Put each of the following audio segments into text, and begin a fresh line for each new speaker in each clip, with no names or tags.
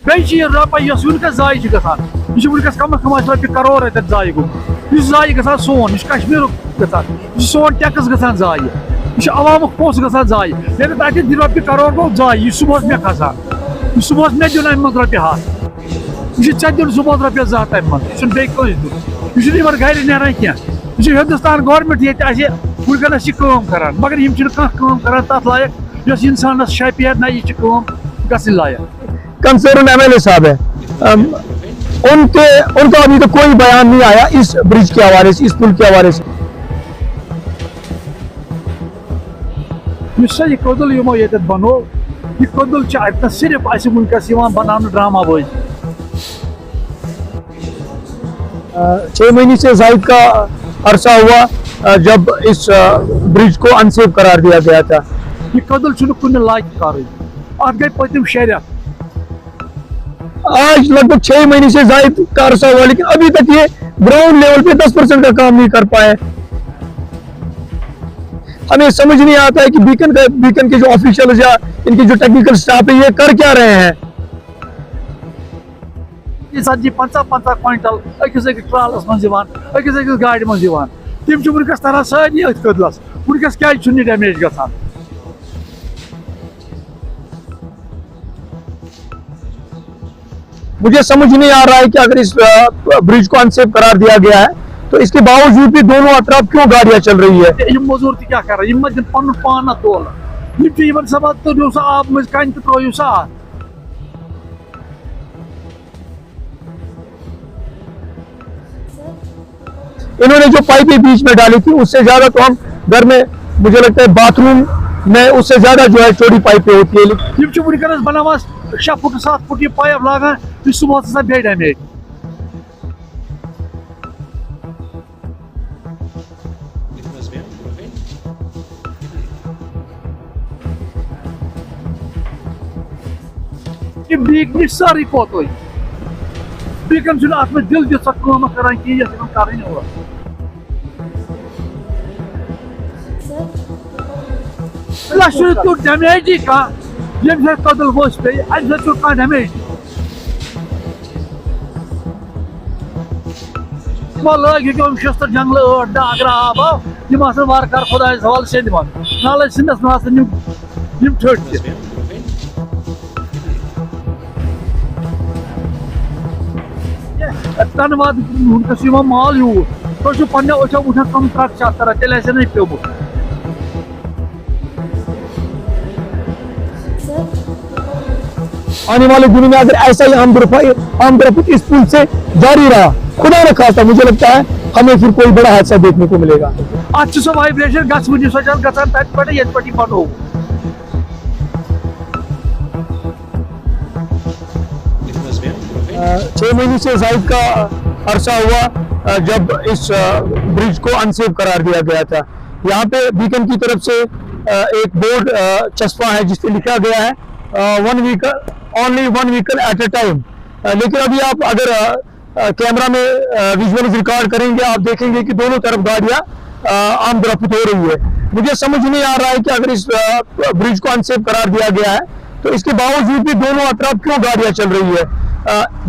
بیچی رۄپے یۄس وٕنکٮ۪س ضایہِ چھِ گژھان یہِ چھِ وٕنکٮ۪س کم از کم اَسہِ رۄپیہِ کرور اَتٮ۪تھ ضایہِ گوٚمُت یہِ چھُ ضایہِ گژھان سون یہِ چھُ کشمیٖرُک گژھان یہِ چھُ سون ٹیکٕس گژھان ضایہِ یہِ چھُ عوامُک پونٛسہٕ گژھان ضایہِ ییٚتٮ۪تھ اَتہِ رۄپیہِ کرور گوٚو ضایہِ یہِ صُبحس مےٚ کھسان یہِ صُبحس مےٚ دیُن اَمہِ منٛز رۄپیہِ 100 یہِ چھُ ژےٚ دیُن صُبحس رۄپیَس 2 ہَتھ اَمہِ منٛز یہِ چھُنہٕ بیٚیہِ کٲنٛسہِ دیُن یہِ چھُنہٕ یِمن گرِ نیران کینٛہہ یہِ چھُ ہندوستان گورمنٹ ییٚتہِ اَسہِ وٕنکٮ۪نس یہِ کٲم کران مگر یِم چھِنہٕ کانٛہہ کٲم کران تَتھ لایق یۄس اِنسانس شاپیر نہ یہِ چھِ کٲم گژھٕنۍ لایق
کنسرن MLA صاحب ہے ان کا ابھی تک کوئی بیان نہیں آیا اس برج کے حوالے سے اس پل کے حوالے سے
یُس سا یہِ کٔدٕل یِمو ییٚتٮ۪تھ بنوو یہِ کٔدٕل چھِ اَتٮ۪تھ صرف اَسہِ وٕنکٮ۪س یِوان بناونہٕ ڈرامہ بٲزی
6 مہینے سے زائد کا عرصہ ہوا جب اس برج کو انسیف قرار دیا گیا تھا
یہِ کٔدٕل چھُنہٕ کُنہِ لایق کَرٕنۍ اَتھ گٔے پٔتِم 6 رٮ۪تھ
آج لگ بھگ 6 مہینے سے زائد کا عرصہ ہوا لیکن ابھی تک یہ گراؤنڈ لیول پہ 10% کا کام نہیں کر پائے ہمیں سمجھ نہیں آتا ہے کہ بیکن کے جو آفیشلز یا ان کے جو ٹیکنیکل سٹاف ہے یہ کر کیا رہے ہیں
یہِ ژتجی 50 کوینٹل أکِس ٹرالس منٛز یِوان أکِس گاڑِ منٛز یِوان تِم چھِ وٕنکٮ۪س تران سٲری أتھۍ کٔدلس وٕنکٮ۪س کیازِ چھُنہٕ یہِ ڈیمیج گژھان
مجھے سمجھ نہیں آ رہا ہے کہ اگر اس برج کو انسیف قرار دیا گیا ہے تو اس کے باوجود بھی دونوں اطراف کیوں گاڑیاں چل رہی ہے
یِم موٚزوٗر تہِ کیٛاہ کران یِم ما دِن پنُن پان اَتھ تولہٕ یِم چھِ یِمن سپا تُلِو سا آبہٕ مٔنٛزۍ کَنہِ تہٕ ترٲیِو سا اَتھ
انہوں نے جو پائپیں بیچ میں ڈالی تھی اس سے زیادہ تو ہم گھر میں مجھے لگتا ہے باتھ روم میں اس سے زیادہ جو ہے چوڑی پائپیں ہوتی ہے
یِم چھِ وٕنکٮ۪نس بناوان 6 فُٹ 7 فُٹ یہِ پایپ لاگان یہِ چھُ صُبحس آسان بیٚیہِ ڈیمیج یہِ بیٖکنہِ چھِ سٲرٕے پوٚتُے بیٖکن چھُنہٕ اَتھ منٛز دِل دِتھ سۄ کٲم کران کِہیٖنۍ یۄس یِمن کَرٕنۍ ٲس اَسہِ چھُنہٕ تیُتھ ڈیمیجی کانٛہہ ییٚمہِ سۭتۍ کٔدٕل ؤسۍ پیٚیہِ اَمہِ سۭتۍ چھُنہٕ کانٛہہ ڈیمیج یِمو لٲگۍ یِم شستٕر جنگلہٕ 8-10 اگر آب آو یِم آسن وارٕ کارٕ خۄدایَس حوالہٕ سیٚدِوان نالے سِنٛدس نہٕ آسن یِم ٹھٔٹۍ تہِ تنہٕ واد وٕنکٮ۪س چھُ یِوان مال یوٗر تُہۍ چھِو پننٮ۪و أچھو وٕچھان کم ٹرک چھِ اتھ کران تیٚلہِ آسہِ نہٕ یہِ پیوٚمُت
آنے والے دنوں میں اگر ایسا ہی آمد رفت اس پل سے جاری رہا خدا نہ خواستہ مجھے لگتا ہے ہمیں پھر کوئی بڑا حادثہ دیکھنے کو ملے گا
اتھ چھِ سۄ وائبریشن گژھوٕنی سۄ چھِ اتھ گژھان تتہِ پٮ۪ٹھٕ ییٚتہِ پٮ۪ٹھ یہِ بنوو
6 مہینے سے زائد کا عرصہ ہوا جب اس برج کو انسیف قرار دیا گیا تھا یہاں پہ بیکن کی طرف سے ایک بورڈ چسپاں ہے جس پہ لکھا گیا ہے only one vehicle at a time لیکن ابھی آپ اگر کیمرہ میں ویژولز ریکارڈ کریں گے آپ دیکھیں گے کہ دونوں طرف گاڑیاں آمد رفت ہو رہی ہے مجھے سمجھ نہیں آ رہا ہے کہ اگر اس برج کو انسیف قرار دیا گیا ہے تو اس کے باوجود بھی دونوں اطراف کیوں گاڑیاں چل رہی ہے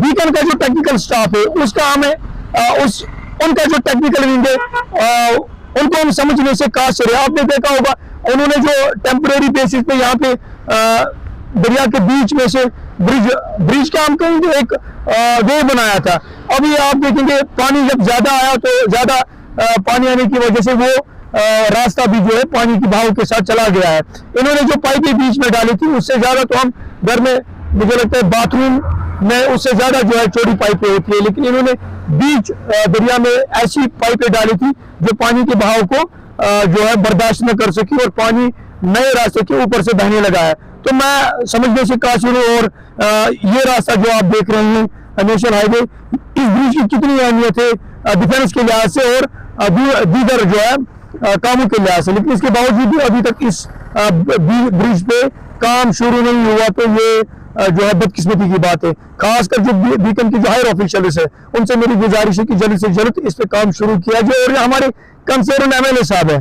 بیکن کا جو ٹیکنیکل سٹاف ہے اس کا ہمیں ان کا جو ٹیکنیکل ونگ ہے ان کو ہم سمجھنے سے قاصر ہے آپ نے دیکھا ہوگا انہوں نے جو ٹیمپریری بیسس پہ یہاں پہ دریا کے بیچ میں سے برج کا ہم کہیں گے ایک وے بنایا تھا ابھی آپ دیکھیں گے پانی جب زیادہ آیا تو زیادہ پانی آنے کی وجہ سے وہ راستہ بھی جو ہے پانی کی بہاؤ کے ساتھ چلا گیا ہے انہوں نے جو پائپیں بیچ میں ڈالی تھی اس سے زیادہ تو ہم گھر میں مجھے لگتا ہے باتھ روم میں اس سے زیادہ جو ہے چوڑی پائپیں ہوتی ہے لیکن انہوں نے بیچ دریا میں ایسی پائپیں ڈالی تھی جو پانی کے بہاؤ کو جو ہے برداشت نہ کر سکی اور پانی نئے راستے کے اوپر سے بہنے لگا ہے تو میں سمجھنے سے قاصر ہوں اور یہ راستہ جو آپ دیکھ رہے ہیں نیشنل ہائی وے اس برج کی کتنی اہمیت ہے ڈیفینس کے لحاظ سے اور دیگر جو ہے کاموں کے لحاظ سے لیکن اس کے باوجود بھی ابھی تک اس برج پہ کام شروع نہیں ہوا تو یہ جو ہے بدقسمتی کی بات ہے خاص کر جو بیکن کی جو ہائر آفیشلز ہے ان سے میری گزارش ہے کہ جلد سے جلد اس پہ کام شروع کیا جائے اور ہمارے کنسرن MLA صاحب ہیں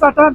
ٹان